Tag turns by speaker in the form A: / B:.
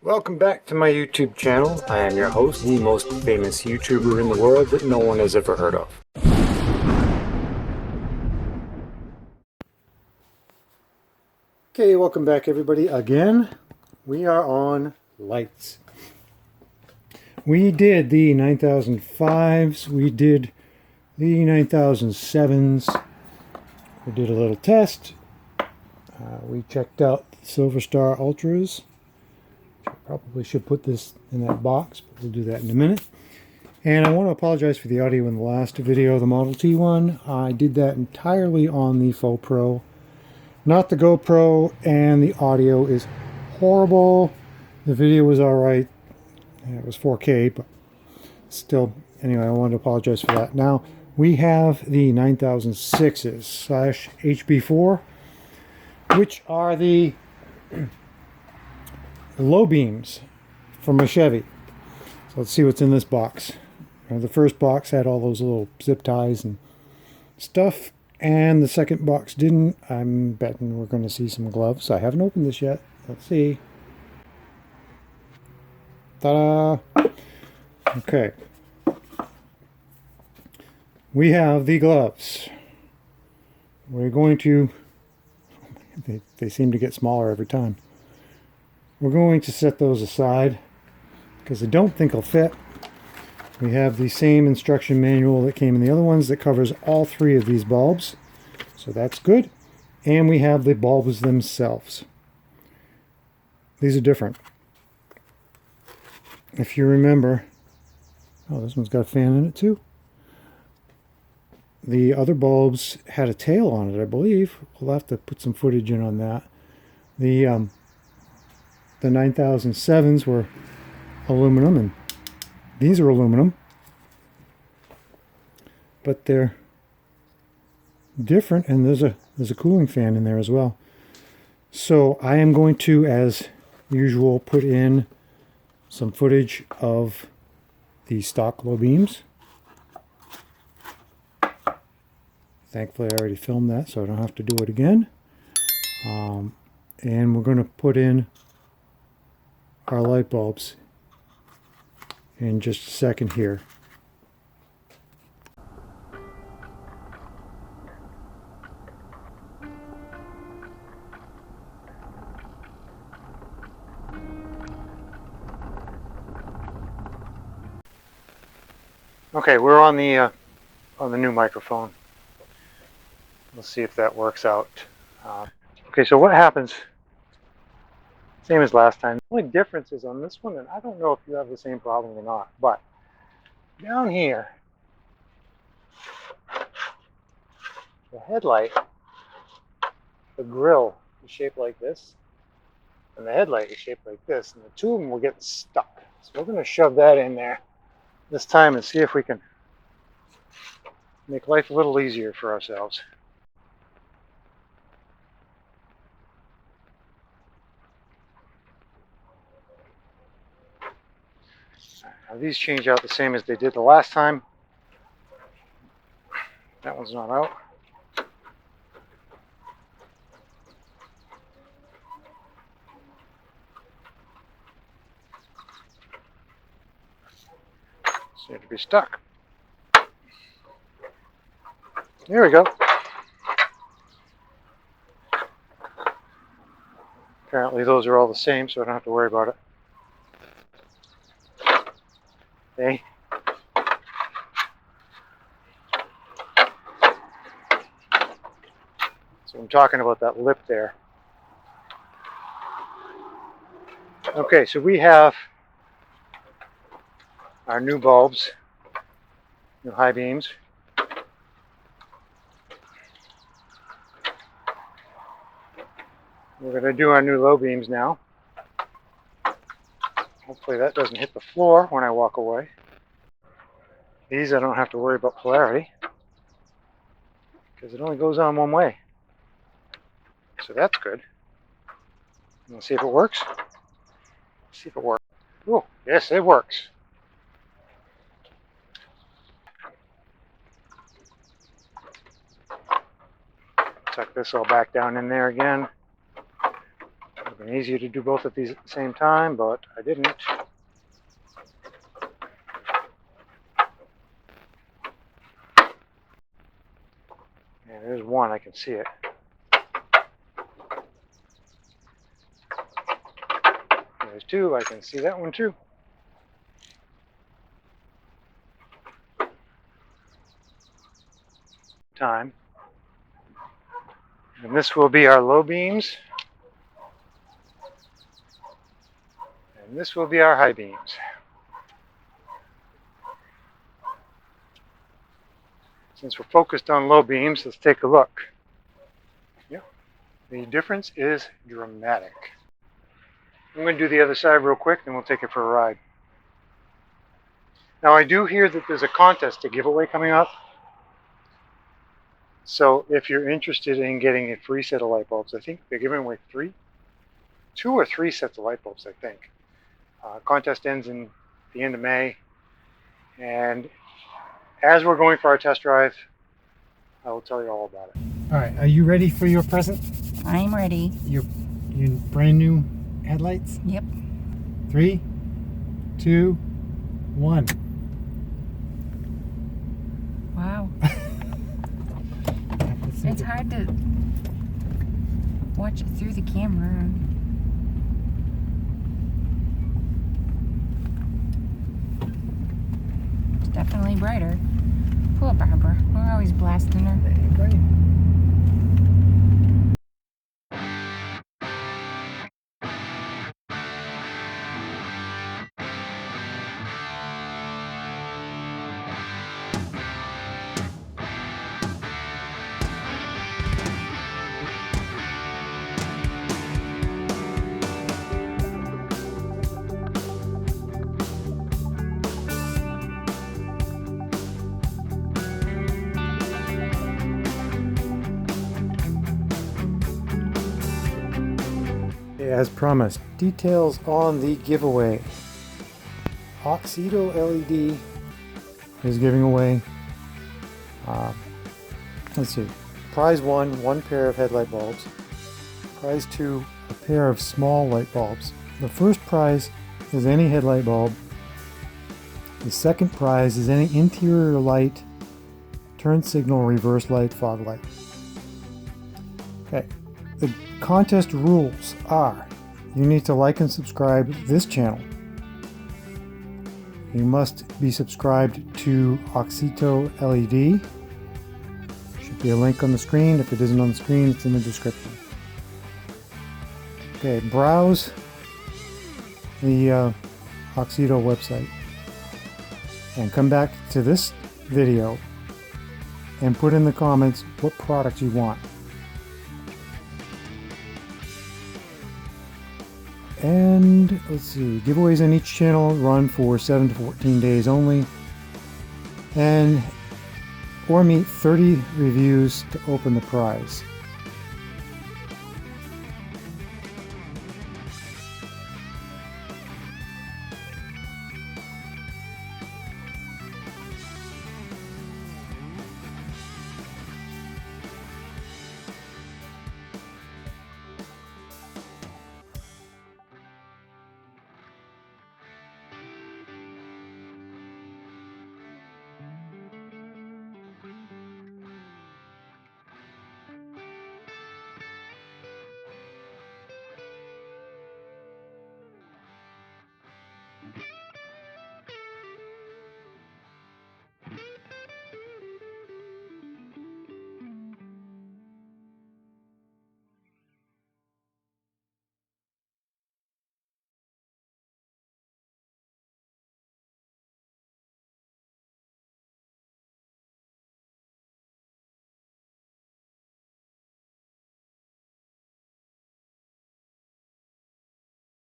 A: Welcome back to my YouTube channel. I am your host, the most famous YouTuber in the world that no one has ever heard of. Okay, welcome back everybody again. We are on lights. We did the 9005s, we did the 9007s, we did a little test. We checked out the Silver Star Ultras. Probably should put this in that box, but we'll do that in a minute. And I want to apologize for the audio in the last video, the Model T one. I did that entirely on the Faux Pro, not the GoPro, and the audio is horrible. The video was alright. It was 4K, but still, anyway, I wanted to apologize for that. Now, we have the 9006s / HB4, which are the low beams from a Chevy. So let's see what's in this box. The first box had all those little zip ties and stuff, and the second box didn't. I'm betting we're going to see some gloves. I haven't opened this yet. Let's see. Ta-da! Okay. We have the gloves. We're going to... They seem to get smaller every time. We're going to set those aside because I don't think they'll fit. We have the same instruction manual that came in the other ones that covers all three of these bulbs. So that's good. And we have the bulbs themselves. These are different. If you remember, oh, this one's got a fan in it too. The other bulbs had a tail on it, I believe. We'll have to put some footage in on that. The 9007s were aluminum, and these are aluminum, but they're different, and there's a cooling fan in there as well. So I am going to, as usual, put in some footage of the stock low beams. Thankfully I already filmed that, so I don't have to do it again. And we're going to put in our light bulbs in just a second here. Okay, we're on the new microphone. Let's see if that works out. Okay, so what happens? Same as last time. The only difference is on this one, and I don't know if you have the same problem or not, but down here, the headlight, the grill is shaped like this, and the headlight is shaped like this, and the two of them were getting stuck. So we're going to shove that in there this time and see if we can make life a little easier for ourselves. Now these change out the same as they did the last time. That one's not out. Seem to be stuck. There we go. Apparently those are all the same, so I don't have to worry about it. Okay. So I'm talking about that lip there. Okay, so we have our new bulbs, new high beams. We're going to do our new low beams now. Hopefully that doesn't hit the floor when I walk away. These I don't have to worry about polarity because it only goes on one way. So that's good. Let's see if it works. Let's see if it works. Oh, yes, it works. Tuck this all back down in there again. Would have been easier to do both of these at the same time, but I didn't. And there's one, I can see it. There's two, I can see that one too. Time. And this will be our low beams. And this will be our high beams. Since we're focused on low beams, let's take a look. Yep. The difference is dramatic. I'm going to do the other side real quick, then we'll take it for a ride. Now I do hear that there's a contest, a giveaway coming up. So if you're interested in getting a free set of light bulbs, I think they're giving away two or three sets of light bulbs, I think. Contest ends in the end of May. And as we're going for our test drive, I will tell you all about it. All right, are you ready for your present?
B: I'm ready.
A: Your brand new headlights?
B: Yep.
A: 3, 2, 1.
B: Wow. It's hard to watch it through the camera. It's definitely brighter. Poor Barbara. We're always blasting her.
A: Great. As promised, details on the giveaway. Auxito LED is giving away, let's see, prize 1, 1 pair of headlight bulbs. Prize 2, a pair of small light bulbs. The first prize is any headlight bulb. The second prize is any interior light, turn signal, reverse light, fog light. Okay. The contest rules are: you need to like and subscribe this channel. You must be subscribed to Auxito LED. Should be a link on the screen. If it isn't on the screen, it's in the description. Okay, browse the Auxito website and come back to this video and put in the comments what product you want. And let's see, giveaways on each channel run for 7 to 14 days only, and or meet 30 reviews to open the prize.